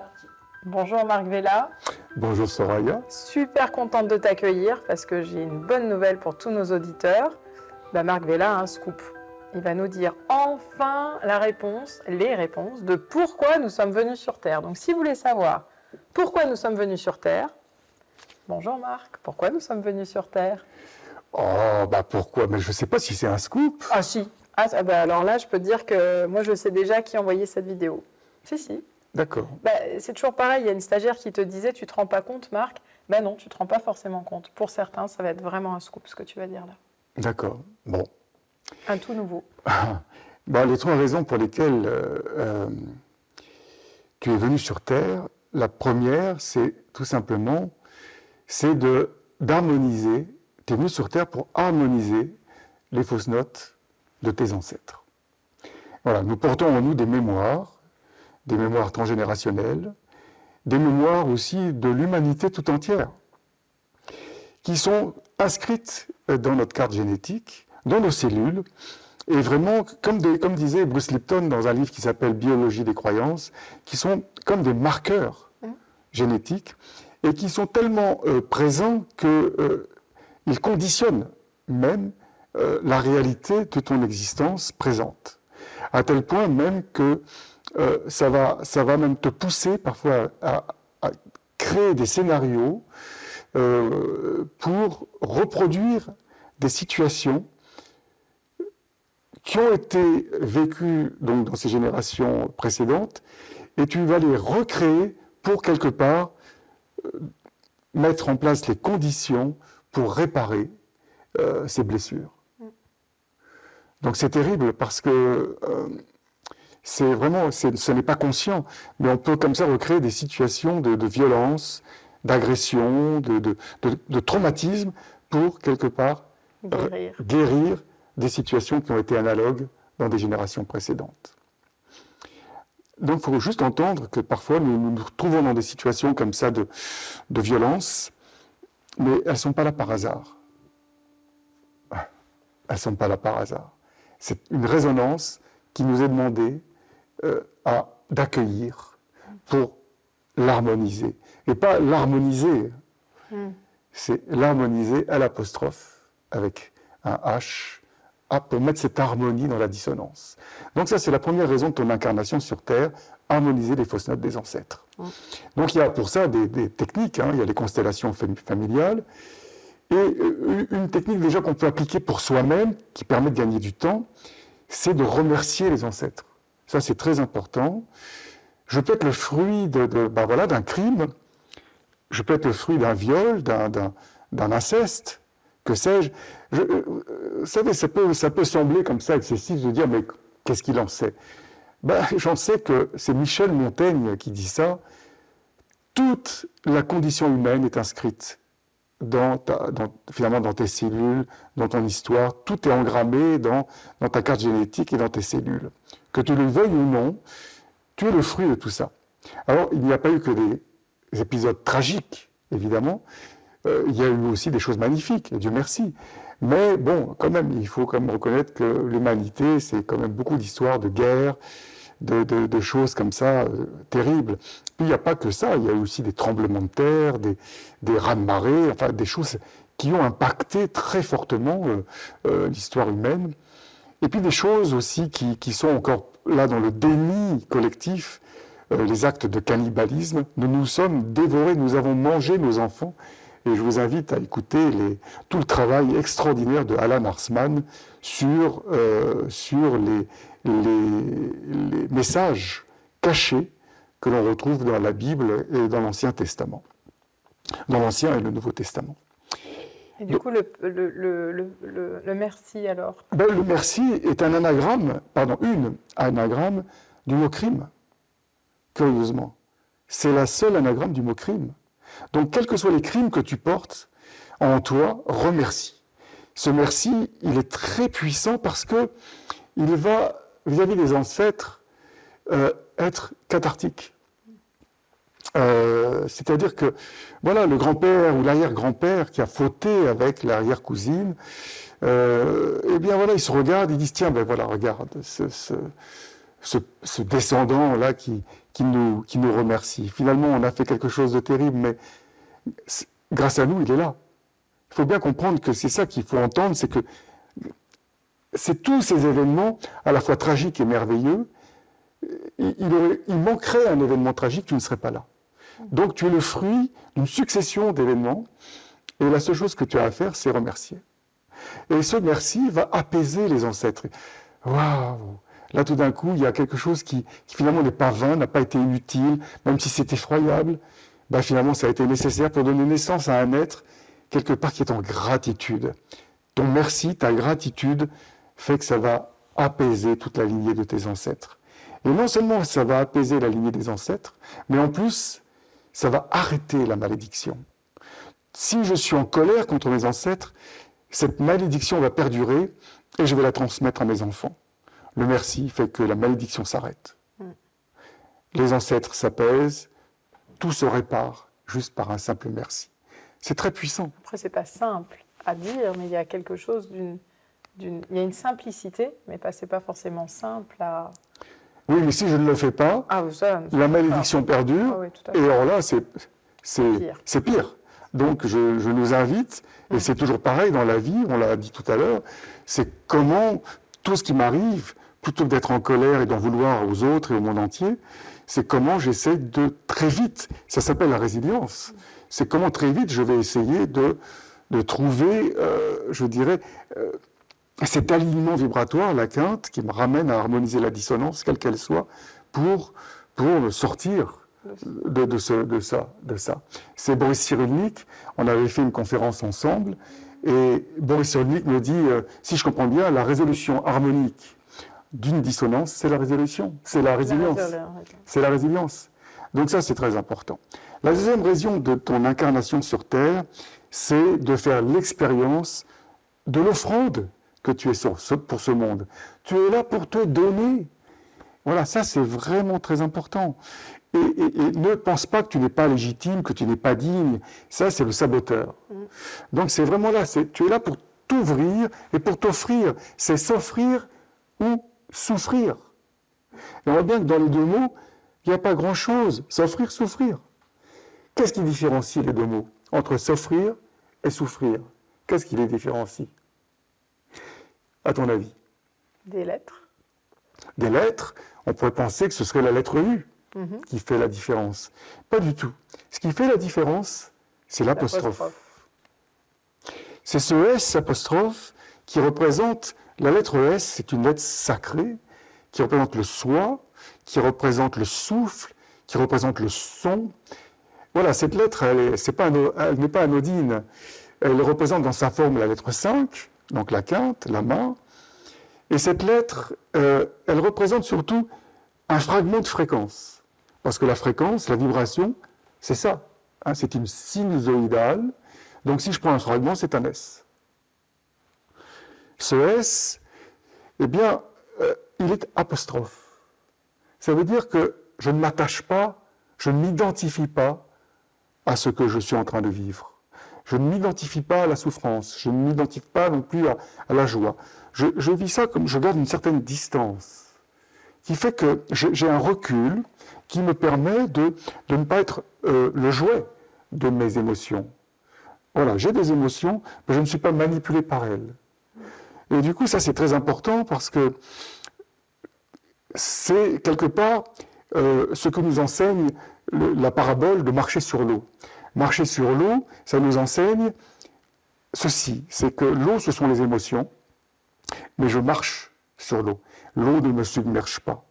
parti. Bonjour Marc Vella. Bonjour Soraya. Super contente de t'accueillir parce que j'ai une bonne nouvelle pour tous nos auditeurs. Marc Vella a un scoop. Il va nous dire enfin les réponses de pourquoi nous sommes venus sur Terre. Donc si vous voulez savoir pourquoi nous sommes venus sur Terre, bonjour Marc, pourquoi nous sommes venus sur Terre? Oh, pourquoi? Mais je ne sais pas si c'est un scoop. Ah si. Alors là, je peux te dire que moi, je sais déjà qui a envoyé cette vidéo. Si. D'accord. C'est toujours pareil, il y a une stagiaire qui te disait « tu ne te rends pas compte, Marc ?» Non, tu ne te rends pas forcément compte. Pour certains, ça va être vraiment un scoop, ce que tu vas dire là. D'accord, bon. Un tout nouveau. Les trois raisons pour lesquelles tu es venu sur Terre, la première, c'est tout simplement, c'est d'harmoniser, tu es venu sur Terre pour harmoniser les fausses notes de tes ancêtres. Voilà, nous portons en nous des mémoires transgénérationnelles, des mémoires aussi de l'humanité tout entière, qui sont inscrites dans notre carte génétique, dans nos cellules, et vraiment, comme disait Bruce Lipton dans un livre qui s'appelle Biologie des croyances, qui sont comme des marqueurs génétiques, et qui sont tellement présents qu'ils conditionnent même la réalité de ton existence présente. À tel point même que ça va même te pousser parfois à créer des scénarios pour reproduire des situations qui ont été vécues donc, dans ces générations précédentes, et tu vas les recréer pour quelque part mettre en place les conditions pour réparer ces blessures. Donc c'est terrible parce que c'est vraiment, ce n'est pas conscient, mais on peut comme ça recréer des situations de violence, d'agression, de traumatisme pour quelque part guérir des situations qui ont été analogues dans des générations précédentes. Donc il faut juste entendre que parfois nous nous retrouvons dans des situations comme ça de violence, mais elles ne sont pas là par hasard. Elles ne sont pas là par hasard. C'est une résonance qui nous est demandée d'accueillir pour l'harmoniser. Et pas l'harmoniser, c'est l'harmoniser à l'apostrophe avec un H, pour mettre cette harmonie dans la dissonance. Donc ça, c'est la première raison de ton incarnation sur Terre, harmoniser les fausses notes des ancêtres. Donc il y a pour ça des techniques, il y a les constellations familiales, et une technique déjà qu'on peut appliquer pour soi-même, qui permet de gagner du temps, c'est de remercier les ancêtres. Ça, c'est très important. Je peux être le fruit d'un crime, je peux être le fruit d'un viol, d'un inceste, que sais-je. Vous savez, ça peut sembler comme ça excessif de dire, mais qu'est-ce qu'il en sait? J'en sais que c'est Michel Montaigne qui dit ça. Toute la condition humaine est inscrite finalement dans tes cellules, dans ton histoire. Tout est engrammé dans ta carte génétique et dans tes cellules. Que tu le veuilles ou non, tu es le fruit de tout ça. Alors, il n'y a pas eu que des épisodes tragiques, évidemment. Il y a eu aussi des choses magnifiques, et Dieu merci. Mais bon, quand même, il faut quand même reconnaître que l'humanité, c'est quand même beaucoup d'histoires de guerre, de choses comme ça, terribles. Puis il n'y a pas que ça, il y a eu aussi des tremblements de terre, des raz-de-marée, enfin des choses qui ont impacté très fortement l'histoire humaine. Et puis des choses aussi qui sont encore là dans le déni collectif, les actes de cannibalisme. Nous nous sommes dévorés, nous avons mangé nos enfants. Et je vous invite à écouter tout le travail extraordinaire de Alan Arsman sur les messages cachés que l'on retrouve dans la Bible et dans l'Ancien Testament, dans l'Ancien et le Nouveau Testament. Et du coup, le merci alors Le merci est un anagramme du mot crime, curieusement. C'est la seule anagramme du mot crime. Donc, quels que soient les crimes que tu portes en toi, remercie. Ce merci, il est très puissant parce que il va, vis-à-vis des ancêtres, être cathartique. C'est-à-dire que, voilà, le grand-père ou l'arrière-grand-père qui a fauté avec l'arrière-cousine, eh bien voilà, ils se regardent, ils disent, tiens, ben voilà, regarde, ce descendant-là qui nous remercie. Finalement, on a fait quelque chose de terrible, mais grâce à nous, il est là. Il faut bien comprendre que c'est ça qu'il faut entendre, c'est que c'est tous ces événements, à la fois tragiques et merveilleux, il manquerait un événement tragique, tu ne serais pas là. Donc tu es le fruit d'une succession d'événements, et la seule chose que tu as à faire, c'est remercier. Et ce merci va apaiser les ancêtres. Waouh! Là, tout d'un coup, il y a quelque chose qui finalement n'est pas vain, n'a pas été inutile, même si c'est effroyable. Ben, finalement, ça a été nécessaire pour donner naissance à un être, quelque part, qui est en gratitude. Ton merci, ta gratitude, fait que ça va apaiser toute la lignée de tes ancêtres. Et non seulement ça va apaiser la lignée des ancêtres, mais en plus, ça va arrêter la malédiction. Si je suis en colère contre mes ancêtres, cette malédiction va perdurer et je vais la transmettre à mes enfants. Le merci fait que la malédiction s'arrête. Les ancêtres s'apaisent, tout se répare juste par un simple merci. C'est très puissant. Après, c'est pas simple à dire, mais il y a quelque chose il y a une simplicité, mais c'est pas forcément simple à... Oui, mais si je ne le fais pas, la malédiction perdure, et alors là, c'est pire. Donc, je nous invite, et c'est toujours pareil dans la vie, on l'a dit tout à l'heure, c'est comment tout ce qui m'arrive, plutôt que d'être en colère et d'en vouloir aux autres et au monde entier, c'est comment j'essaie de très vite, ça s'appelle la résilience, c'est comment très vite je vais essayer de trouver, je dirais, cet alignement vibratoire, la quinte, qui me ramène à harmoniser la dissonance, quelle qu'elle soit, pour me sortir de ça. C'est Boris Cyrulnik, on avait fait une conférence ensemble, et Boris Cyrulnik me dit, si je comprends bien, la résolution harmonique d'une dissonance, c'est la résolution, c'est la résilience. C'est la résilience. Donc ça, c'est très important. La deuxième raison de ton incarnation sur Terre, c'est de faire l'expérience de l'offrande que tu es pour ce monde. Tu es là pour te donner. Voilà, ça c'est vraiment très important. Et ne pense pas que tu n'es pas légitime, que tu n'es pas digne. Ça, c'est le saboteur. Donc c'est vraiment là, tu es là pour t'ouvrir et pour t'offrir. C'est s'offrir ou souffrir. Et on voit bien que dans les deux mots, il n'y a pas grand-chose. S'offrir, souffrir. Qu'est-ce qui différencie les deux mots entre s'offrir et souffrir? Qu'est-ce qui les différencie, à ton avis? Des lettres. Des lettres, on pourrait penser que ce serait la lettre U qui fait la différence. Pas du tout. Ce qui fait la différence, c'est l'apostrophe. C'est ce S apostrophe qui représente, la lettre S, c'est une lettre sacrée, qui représente le soi, qui représente le souffle, qui représente le son. Voilà, cette lettre, elle n'est pas anodine. Elle représente dans sa forme la lettre 5, donc la quinte, la main. Et cette lettre, elle représente surtout un fragment de fréquence. Parce que la fréquence, la vibration, c'est ça. Hein, c'est une sinusoïdale. Donc si je prends un fragment, c'est un S. Ce S, eh bien, il est apostrophe. Ça veut dire que je ne m'attache pas, je ne m'identifie pas à ce que je suis en train de vivre. Je ne m'identifie pas à la souffrance, je ne m'identifie pas non plus à la joie. Je vis ça comme je garde une certaine distance, qui fait que j'ai un recul qui me permet de ne pas être le jouet de mes émotions. Voilà, j'ai des émotions, mais je ne suis pas manipulé par elles. Et du coup, ça c'est très important parce que c'est quelque part ce que nous enseigne la parabole de marcher sur l'eau. Marcher sur l'eau, ça nous enseigne ceci, c'est que l'eau, ce sont les émotions, mais je marche sur l'eau. L'eau ne me submerge pas.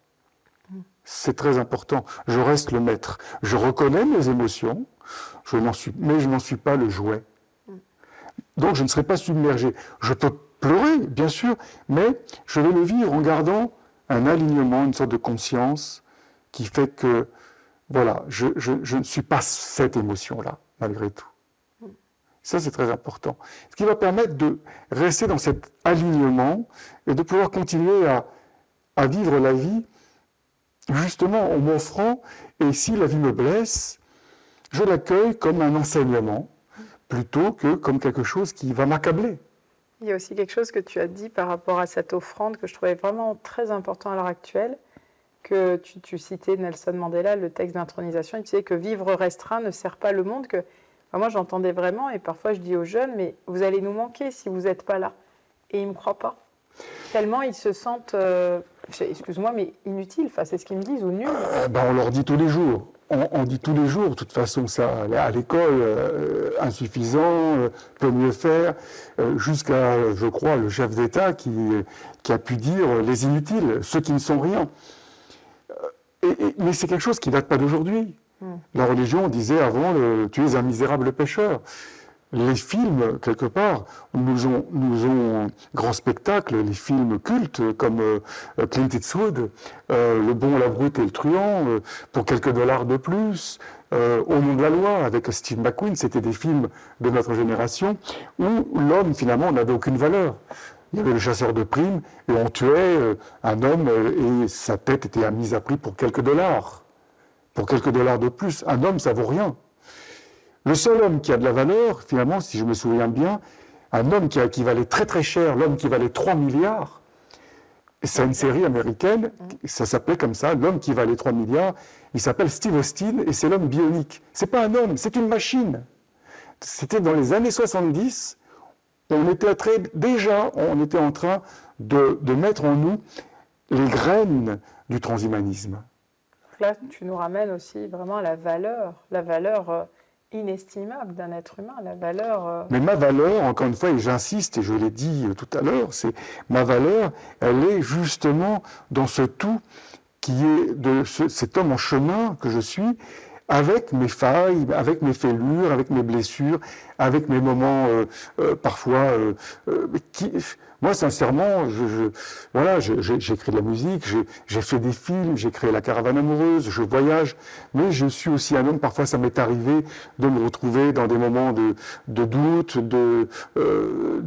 C'est très important. Je reste le maître. Je reconnais mes émotions, mais je n'en suis pas le jouet. Donc je ne serai pas submergé. Je peux pleurer, bien sûr, mais je vais le vivre en gardant un alignement, une sorte de conscience qui fait que, voilà, je ne suis pas cette émotion-là, malgré tout. Ça, c'est très important. Ce qui va permettre de rester dans cet alignement et de pouvoir continuer à vivre la vie, justement en m'offrant, et si la vie me blesse, je l'accueille comme un enseignement, plutôt que comme quelque chose qui va m'accabler. Il y a aussi quelque chose que tu as dit par rapport à cette offrande que je trouvais vraiment très important à l'heure actuelle, que tu citais Nelson Mandela, le texte d'intronisation, il disait que vivre restreint ne sert pas le monde, que enfin, moi j'entendais vraiment, et parfois je dis aux jeunes, mais vous allez nous manquer si vous n'êtes pas là. Et ils ne me croient pas. Tellement ils se sentent, excuse-moi, mais inutiles, enfin, c'est ce qu'ils me disent, ou nuls. On leur dit tous les jours. On dit tous les jours, de toute façon, ça, à l'école, insuffisant, peut mieux faire, jusqu'à, je crois, le chef d'État qui a pu dire les inutiles, ceux qui ne sont rien. Mais c'est quelque chose qui ne date pas d'aujourd'hui. La religion disait avant, tu es un misérable pécheur. Les films, quelque part, nous ont grand spectacle, les films cultes comme Clint Eastwood, Le Bon, la Brute et le Truand, pour quelques dollars de plus, Au nom de la loi, avec Steve McQueen, c'était des films de notre génération où l'homme, finalement, n'avait aucune valeur. Il y avait le chasseur de primes et on tuait un homme et sa tête était mise à prix pour quelques dollars. Pour quelques dollars de plus. Un homme, ça vaut rien. Le seul homme qui a de la valeur, finalement, si je me souviens bien, un homme qui valait très très cher, l'homme qui valait 3 milliards, c'est une série américaine, ça s'appelait comme ça, l'homme qui valait 3 milliards, il s'appelle Steve Austin et c'est l'homme bionique. C'est pas un homme, c'est une machine. C'était dans les années 70, on était en train de mettre en nous les graines du transhumanisme. Là, tu nous ramènes aussi vraiment à la valeur inestimable d'un être humain, la valeur... Mais ma valeur, encore une fois, et j'insiste, et je l'ai dit tout à l'heure, c'est ma valeur, elle est justement dans ce tout qui est de cet homme en chemin que je suis, avec mes failles, avec mes fêlures, avec mes blessures, avec mes moments parfois... moi, sincèrement, j'écris de la musique, j'ai fait des films, j'ai créé La Caravane Amoureuse, je voyage, mais je suis aussi un homme, parfois ça m'est arrivé de me retrouver dans des moments de doute, de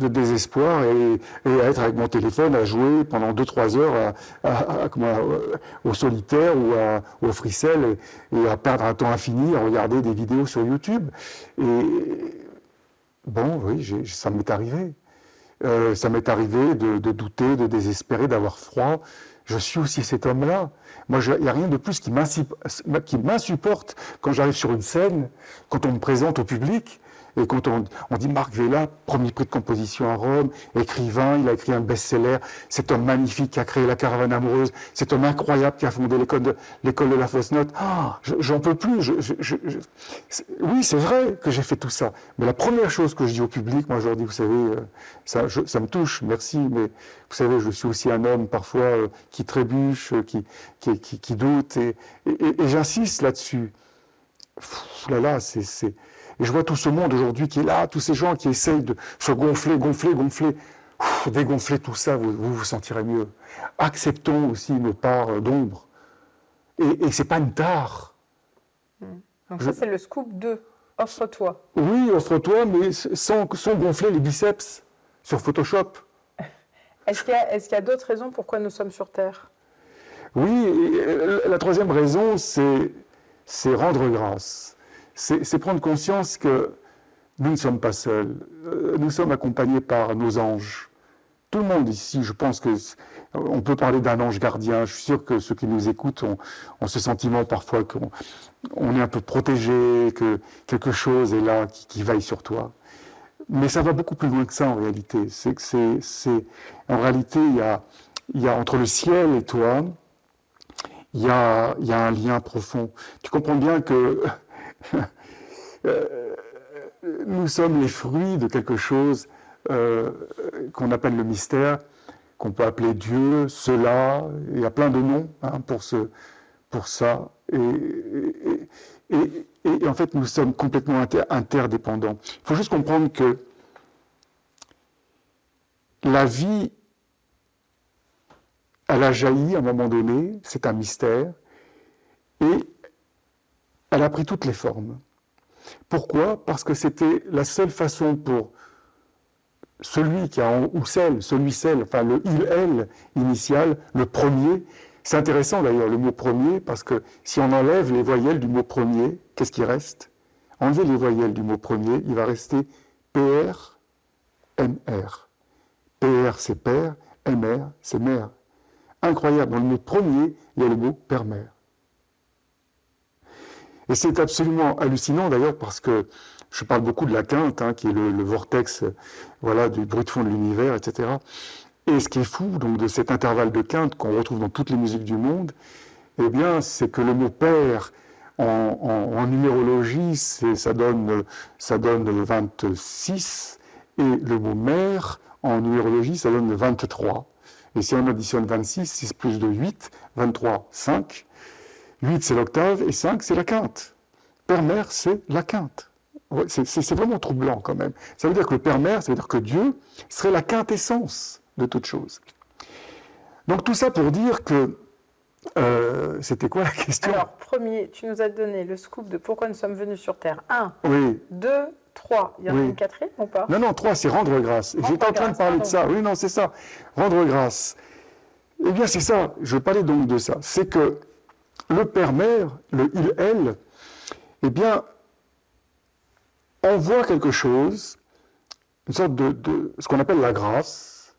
désespoir, et à être avec mon téléphone, à jouer pendant 2-3 heures au solitaire ou au fricelle, et à perdre un temps infini à regarder des vidéos sur YouTube. Et bon, oui, ça m'est arrivé. Ça m'est arrivé de douter, de désespérer, d'avoir froid. Je suis aussi cet homme-là. Moi, il n'y a rien de plus qui m'insupporte quand j'arrive sur une scène, quand on me présente au public, et quand on dit Marc Vella, premier prix de composition à Rome, écrivain, il a écrit un best-seller, cet homme magnifique qui a créé La Caravane Amoureuse, cet homme incroyable qui a fondé l'école de la fausse note. J'en peux plus. Oui, c'est vrai que j'ai fait tout ça. Mais la première chose que je dis au public, moi je leur dis, vous savez, ça me touche, merci, mais vous savez, je suis aussi un homme parfois qui trébuche, qui doute, et j'insiste là-dessus. Et je vois tout ce monde aujourd'hui qui est là, tous ces gens qui essayent de se gonfler. Dégonfler tout ça, vous sentirez mieux. Acceptons aussi nos parts d'ombre. Et c'est pas une tare. Donc ça, c'est le scoop 2. Offre-toi. Oui, offre-toi, mais sans gonfler les biceps sur Photoshop. Est-ce qu'il y a d'autres raisons pourquoi nous sommes sur Terre ? Oui, la troisième raison, c'est rendre grâce. C'est prendre conscience que nous ne sommes pas seuls. Nous sommes accompagnés par nos anges. Tout le monde ici, je pense qu'on peut parler d'un ange gardien. Je suis sûr que ceux qui nous écoutent ont ce sentiment parfois qu'on est un peu protégé, que quelque chose est là qui veille sur toi. Mais ça va beaucoup plus loin que ça en réalité. En réalité, il y a entre le ciel et toi, il y a un lien profond. Tu comprends bien que nous sommes les fruits de quelque chose qu'on appelle le mystère, qu'on peut appeler Dieu, cela, il y a plein de noms pour ça. Et en fait, nous sommes complètement interdépendants. Il faut juste comprendre que la vie, elle a jailli à un moment donné, c'est un mystère, et elle a pris toutes les formes. Pourquoi ? Parce que c'était la seule façon pour celui qui a, ou celle, enfin le il, elle initial, le premier. C'est intéressant d'ailleurs le mot premier, parce que si on enlève les voyelles du mot premier, qu'est-ce qui reste ? Enlever les voyelles du mot premier, il va rester PR, MR. PR c'est père, MR c'est mère. Incroyable. Dans le mot premier, il y a le mot père-mère. Et c'est absolument hallucinant d'ailleurs parce que je parle beaucoup de la quinte, hein, qui est le vortex voilà, du bruit de fond de l'univers, etc. Et ce qui est fou donc, de cet intervalle de quinte qu'on retrouve dans toutes les musiques du monde, eh bien, c'est que le mot père en numérologie, ça donne 26, et le mot mère en numérologie, ça donne 23. Et si on additionne 26, 6 plus 2, 8, 23, 5. 8, c'est l'octave, et 5, c'est la quinte. Père-mère, c'est la quinte. C'est vraiment troublant quand même. Ça veut dire que le Père-mère, ça veut dire que Dieu serait la quintessence de toute chose. Donc tout ça pour dire que... c'était quoi la question? Alors, premier, tu nous as donné le scoop de pourquoi nous sommes venus sur Terre. 1, oui. 2, 3. Il y en a une quatrième ou pas? Non, 3, c'est rendre grâce. J'étais en train de parler de ça. Oui, non, c'est ça. Rendre grâce. Eh bien, c'est ça. Je parlais donc de ça. C'est que le Père-Mère, le il, elle, eh bien, envoie quelque chose, une sorte de ce qu'on appelle la grâce.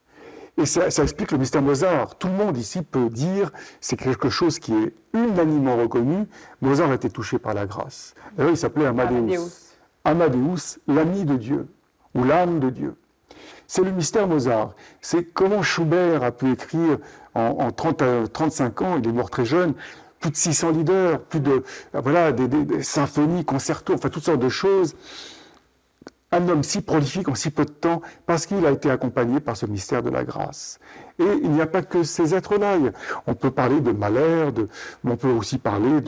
Et ça explique le mystère Mozart. Tout le monde ici peut dire c'est quelque chose qui est unanimement reconnu. Mozart a été touché par la grâce. D'ailleurs, il s'appelait Amadeus. Amadeus, l'ami de Dieu, ou l'âme de Dieu. C'est le mystère Mozart. C'est comment Schubert a pu écrire en 35 ans, il est mort très jeune, plus de 600 leaders, plus de voilà, des symphonies, concertos, enfin toutes sortes de choses. Un homme si prolifique en si peu de temps, parce qu'il a été accompagné par ce mystère de la grâce. Et il n'y a pas que ces êtres-là. On peut parler de Mahler, mais on peut aussi parler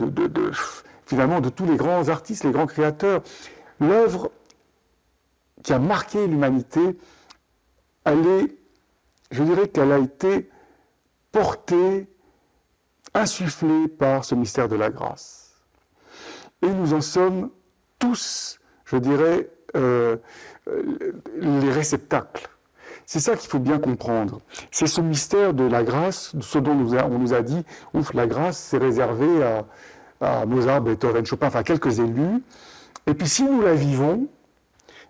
finalement de tous les grands artistes, les grands créateurs. L'œuvre qui a marqué l'humanité, je dirais qu'elle a été portée, insufflée par ce mystère de la grâce. Et nous en sommes tous, je dirais, les réceptacles. C'est ça qu'il faut bien comprendre. C'est ce mystère de la grâce, ce dont on nous a dit, ouf, la grâce, c'est réservé à Mozart, Beethoven, Chopin, enfin quelques élus. Et puis si nous la vivons,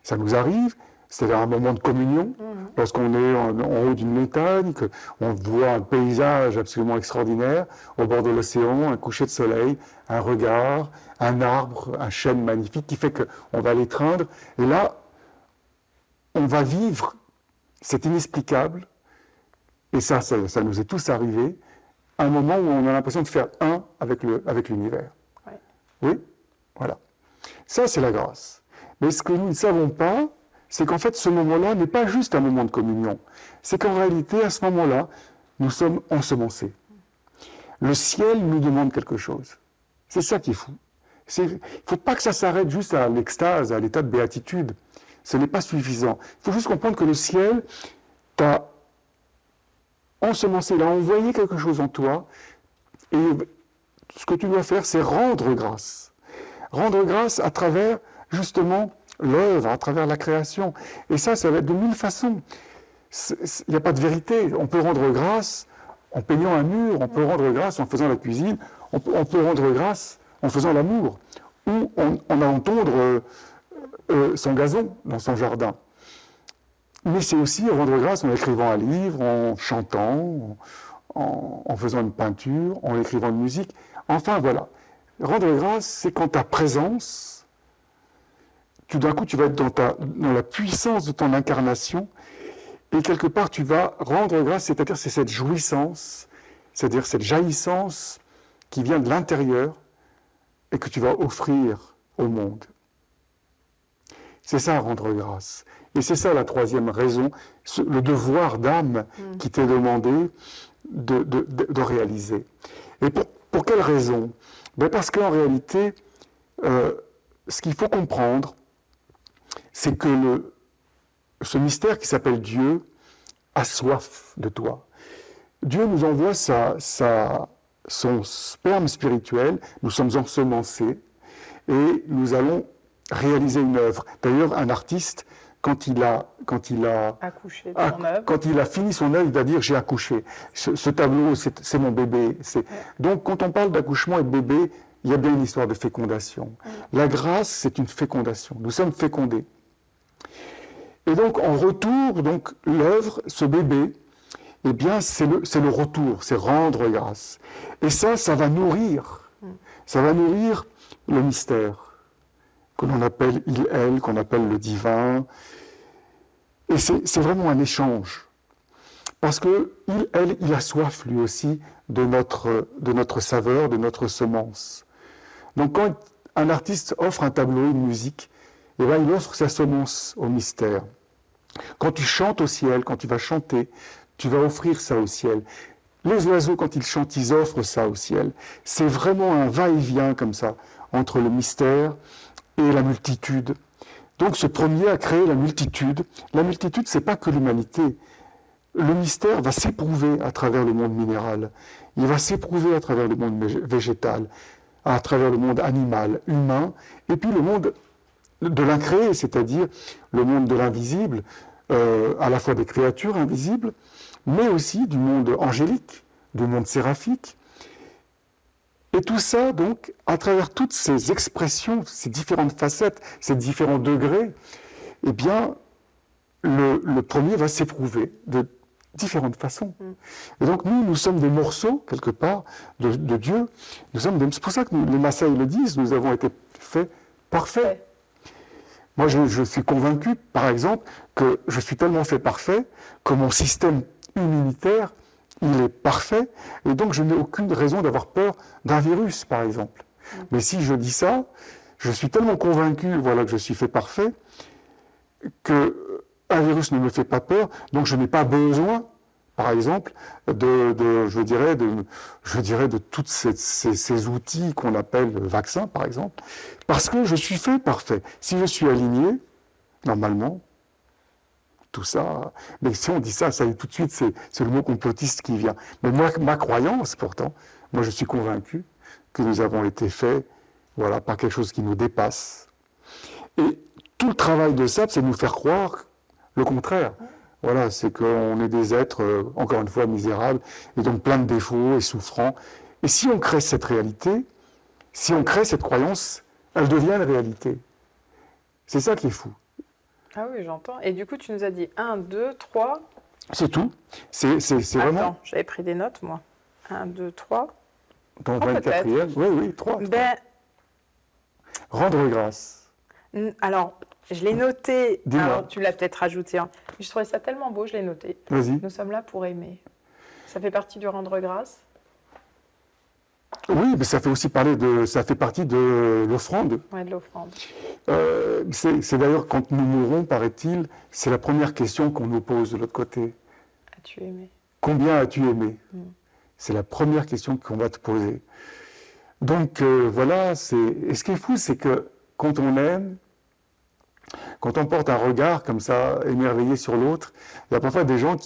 ça nous arrive, c'est un moment de communion, lorsqu'on est en haut d'une montagne, qu'on voit un paysage absolument extraordinaire, au bord de l'océan, un coucher de soleil, un regard, un arbre, un chêne magnifique, qui fait qu'on va l'étreindre. Et là, on va vivre, c'est inexplicable, et ça nous est tous arrivé, un moment où on a l'impression de faire un avec l'univers. Ouais. Oui, voilà. Ça, c'est la grâce. Mais ce que nous ne savons pas, c'est qu'en fait, ce moment-là n'est pas juste un moment de communion. C'est qu'en réalité, à ce moment-là, nous sommes ensemencés. Le ciel nous demande quelque chose. C'est ça qui est fou. Il ne faut pas que ça s'arrête juste à l'extase, à l'état de béatitude. Ce n'est pas suffisant. Il faut juste comprendre que le ciel t'a ensemencé, il a envoyé quelque chose en toi, et ce que tu dois faire, c'est rendre grâce. Rendre grâce à travers, justement, l'œuvre, à travers la création. Et ça va être de mille façons. Il n'y a pas de vérité. On peut rendre grâce en peignant un mur, on peut rendre grâce en faisant la cuisine, on peut rendre grâce en faisant l'amour, ou en allant tondre son gazon dans son jardin. Mais c'est aussi rendre grâce en écrivant un livre, en chantant, en faisant une peinture, en écrivant une musique. Enfin, voilà. Rendre grâce, c'est quand ta présence, tout d'un coup, tu vas être dans la puissance de ton incarnation, et quelque part, tu vas rendre grâce, c'est-à-dire c'est cette jouissance, c'est-à-dire cette jaillissance qui vient de l'intérieur et que tu vas offrir au monde. C'est ça, rendre grâce. Et c'est ça la troisième raison, le devoir d'âme qui t'est demandé de réaliser. Et pour quelle raison? Parce qu'en réalité, ce qu'il faut comprendre, c'est que ce mystère qui s'appelle Dieu a soif de toi. Dieu nous envoie son sperme spirituel, nous sommes ensemencés, et nous allons réaliser une œuvre. D'ailleurs, un artiste, quand il a fini son œuvre, il va dire « j'ai accouché ». Ce tableau, c'est mon bébé. Donc, quand on parle d'accouchement et de bébé, il y a bien une histoire de fécondation. La grâce, c'est une fécondation. Nous sommes fécondés. Et donc, en retour, l'œuvre, ce bébé, eh bien, c'est le retour, c'est rendre grâce. Et ça va nourrir. Ça va nourrir le mystère, que l'on appelle il, elle, qu'on appelle le divin. Et c'est vraiment un échange. Parce que il, elle, il a soif lui aussi de notre saveur, de notre semence. Donc quand un artiste offre un tableau, une musique, eh bien, il offre sa semence au mystère. Quand tu chantes au ciel, quand tu vas chanter, tu vas offrir ça au ciel. Les oiseaux, quand ils chantent, ils offrent ça au ciel. C'est vraiment un va-et-vient comme ça, entre le mystère et la multitude. Donc ce premier a créé la multitude. La multitude, c'est pas que l'humanité. Le mystère va s'éprouver à travers le monde minéral. Il va s'éprouver à travers le monde végétal, à travers le monde animal, humain, et puis le monde de l'incréé, c'est-à-dire le monde de l'invisible, à la fois des créatures invisibles, mais aussi du monde angélique, du monde séraphique. Et tout ça, donc, à travers toutes ces expressions, ces différentes facettes, ces différents degrés, eh bien, le premier va s'éprouver de différentes façons. Et donc, nous sommes des morceaux, quelque part, de Dieu. C'est pour ça que les Maasai le disent, nous avons été faits parfaits. Moi, je suis convaincu, par exemple, que je suis tellement fait parfait que mon système immunitaire, il est parfait, et donc je n'ai aucune raison d'avoir peur d'un virus, par exemple. Mais si je dis ça, je suis tellement convaincu, voilà, que je suis fait parfait, qu'un virus ne me fait pas peur, donc je n'ai pas besoin, par exemple, je dirais de tous ces outils qu'on appelle vaccins, par exemple, parce que je suis fait parfait. Si je suis aligné, normalement, tout ça, mais si on dit ça, ça tout de suite, c'est le mot complotiste qui vient. Mais moi, ma croyance, pourtant, moi je suis convaincu que nous avons été faits, voilà, par quelque chose qui nous dépasse. Et tout le travail de ça, c'est de nous faire croire le contraire. Voilà, c'est qu'on est des êtres, encore une fois, misérables, et donc plein de défauts et souffrants. Et si on crée cette réalité, si on crée cette croyance, elle devient une réalité. C'est ça qui est fou. Ah oui, j'entends. Et du coup, tu nous as dit 1, 2, 3. C'est tout. C'est vraiment... Attends, j'avais pris des notes, moi. 1, 2, 3. Dans le 24e, oui, 3. Ben... Rendre grâce. Alors, je l'ai noté. Dis-moi. Alors, tu l'as peut-être rajouté. Hein. Je trouvais ça tellement beau, je l'ai noté. Vas-y. Nous sommes là pour aimer. Ça fait partie du rendre grâce? Oui, mais ça fait partie de l'offrande. Oui, de l'offrande. C'est d'ailleurs quand nous mourrons, paraît-il, c'est la première question qu'on nous pose de l'autre côté. As-tu aimé? Combien as-tu aimé? C'est la première question qu'on va te poser. Donc voilà, et ce qui est fou, c'est que quand on aime, quand on porte un regard comme ça, émerveillé sur l'autre, il y a parfois des gens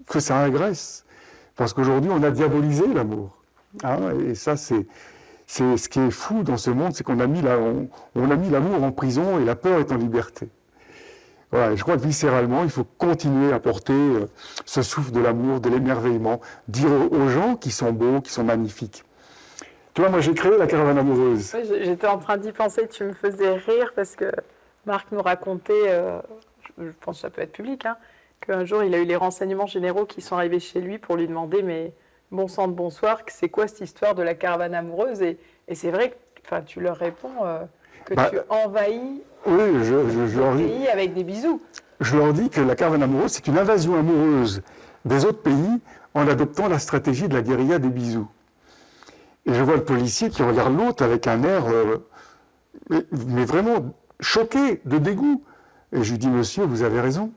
que ça agresse. Parce qu'aujourd'hui, on a diabolisé l'amour. Hein, et ça, c'est ce qui est fou dans ce monde, c'est qu'on a mis l'amour en prison et la peur est en liberté. Voilà, et je crois que viscéralement, il faut continuer à porter ce souffle de l'amour, de l'émerveillement, dire aux gens qui sont beaux, qui sont magnifiques. Tu vois, moi j'ai créé la caravane amoureuse. Oui, j'étais en train d'y penser, tu me faisais rire parce que Marc nous racontait, je pense que ça peut être public, hein, qu'un jour il a eu les renseignements généraux qui sont arrivés chez lui pour lui demander, mais bon sang de bonsoir, c'est quoi cette histoire de la caravane amoureuse? Et c'est vrai que tu leur réponds que tu envahis le pays avec des bisous. Je leur dis que la caravane amoureuse, c'est une invasion amoureuse des autres pays en adoptant la stratégie de la guérilla des bisous. Et je vois le policier qui regarde l'autre avec un air, mais vraiment choqué, de dégoût. Et je lui dis, monsieur, vous avez raison.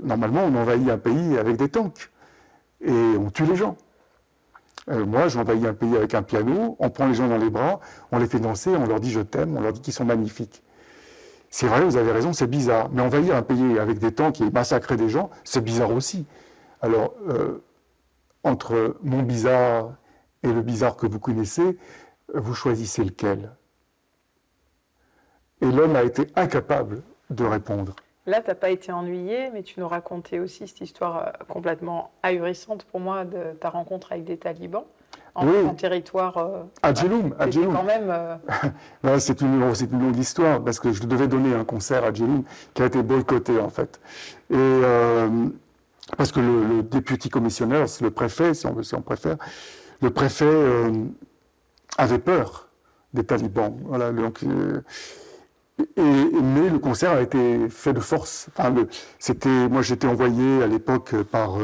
Normalement, on envahit un pays avec des tanks. Et on tue les gens. Moi, j'envahis un pays avec un piano, on prend les gens dans les bras, on les fait danser, on leur dit je t'aime, on leur dit qu'ils sont magnifiques. C'est vrai, vous avez raison, c'est bizarre. Mais envahir un pays avec des tanks et massacrer des gens, c'est bizarre aussi. Alors, entre mon bizarre et le bizarre que vous connaissez, vous choisissez lequel? Et l'homme a été incapable de répondre. Là, tu n'as pas été ennuyé, mais tu nous racontais aussi cette histoire complètement ahurissante pour moi de ta rencontre avec des talibans en territoire... à Djeloum. Quand même... c'est une longue histoire, parce que je devais donner un concert à Djeloum qui a été boycotté, en fait. Et parce que le deputy commissioner, c'est le préfet, si on préfère, le préfet avait peur des talibans. Voilà, donc, mais le concert a été fait de force. Enfin, moi, j'étais envoyé à l'époque par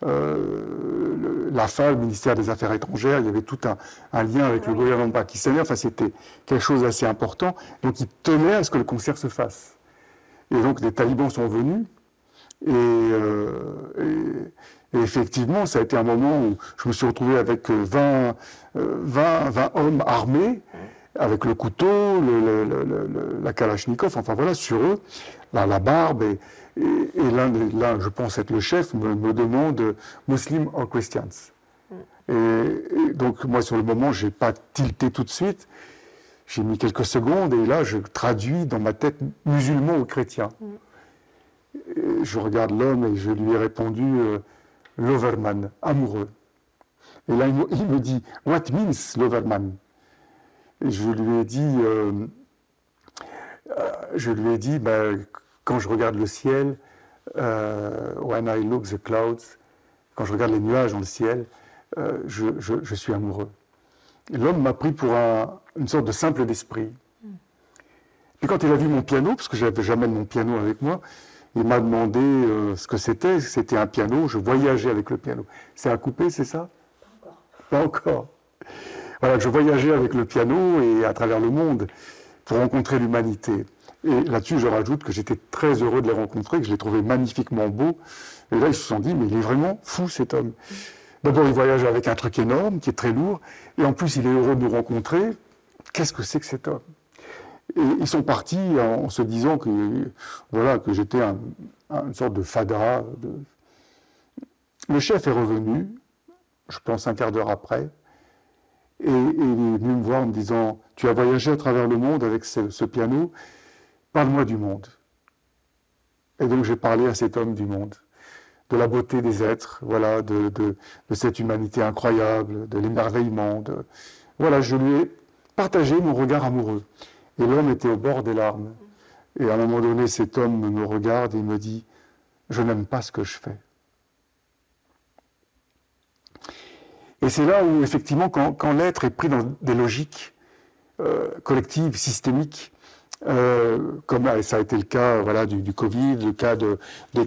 l'AFA, le ministère des Affaires étrangères. Il y avait tout un lien avec le gouvernement pakistanais. Enfin, c'était quelque chose d'assez important. Donc, ils tenaient à ce que le concert se fasse. Et donc, les talibans sont venus. Et effectivement, ça a été un moment où je me suis retrouvé avec 20 hommes armés, avec le couteau, la kalachnikov, enfin voilà, sur eux, la barbe. Et l'un, je pense être le chef, me demande « Muslim or Christians ?» et donc, moi, sur le moment, je n'ai pas tilté tout de suite. J'ai mis quelques secondes, et là, je traduis dans ma tête « musulman ou chrétien ?» Je regarde l'homme et je lui ai répondu Loverman, amoureux. Et là, il me dit What means Loverman? Et je lui ai dit quand je regarde le ciel, when I look the clouds, quand je regarde les nuages dans le ciel, je suis amoureux. Et l'homme m'a pris pour une sorte de simple d'esprit. Puis quand il a vu mon piano, parce que je n'avais jamais mon piano avec moi, il m'a demandé ce que c'était. C'était un piano, je voyageais avec le piano. C'est à couper, c'est ça? Pas encore. Pas encore. Voilà, je voyageais avec le piano et à travers le monde pour rencontrer l'humanité. Et là-dessus, je rajoute que j'étais très heureux de les rencontrer, que je les trouvais magnifiquement beaux. Et là, ils se sont dit, mais il est vraiment fou cet homme. D'abord, il voyage avec un truc énorme, qui est très lourd, et en plus, il est heureux de nous rencontrer. Qu'est-ce que c'est que cet homme? Et ils sont partis en se disant que j'étais une sorte de fada. Le chef est revenu, je pense un quart d'heure après, et il est venu me voir en me disant « Tu as voyagé à travers le monde avec ce piano, parle-moi du monde. » Et donc j'ai parlé à cet homme du monde, de la beauté des êtres, voilà, de cette humanité incroyable, de l'émerveillement. Voilà, je lui ai partagé mon regard amoureux. Et l'homme était au bord des larmes. Et à un moment donné, cet homme me regarde et me dit « Je n'aime pas ce que je fais ». Et c'est là où, effectivement, quand l'être est pris dans des logiques collectives, systémiques, comme ça a été le cas du Covid, le cas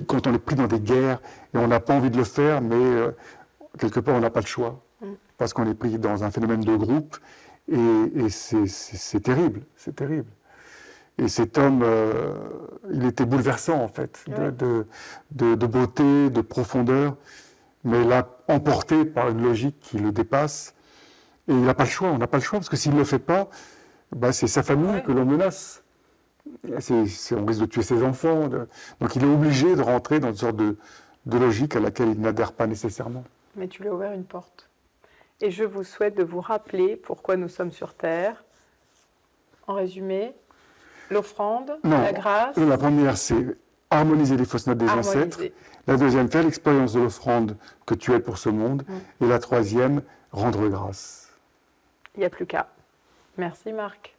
quand on est pris dans des guerres, et on n'a pas envie de le faire, mais quelque part, on n'a pas le choix, parce qu'on est pris dans un phénomène de groupe, et c'est terrible, c'est terrible. Et cet homme, il était bouleversant, en fait, de beauté, de profondeur, mais là, emporté par une logique qui le dépasse. Et il n'a pas le choix, on n'a pas le choix, parce que s'il ne le fait pas, c'est sa famille que l'on menace. On risque de tuer ses enfants. Donc il est obligé de rentrer dans une sorte de logique à laquelle il n'adhère pas nécessairement. Mais tu lui as ouvert une porte. Et je vous souhaite de vous rappeler pourquoi nous sommes sur Terre. En résumé, l'offrande, la grâce. La première, c'est harmoniser les fausses notes des ancêtres. La deuxième, faire l'expérience de l'offrande que tu es pour ce monde. Et la troisième, rendre grâce. Il n'y a plus qu'à. Merci Marc.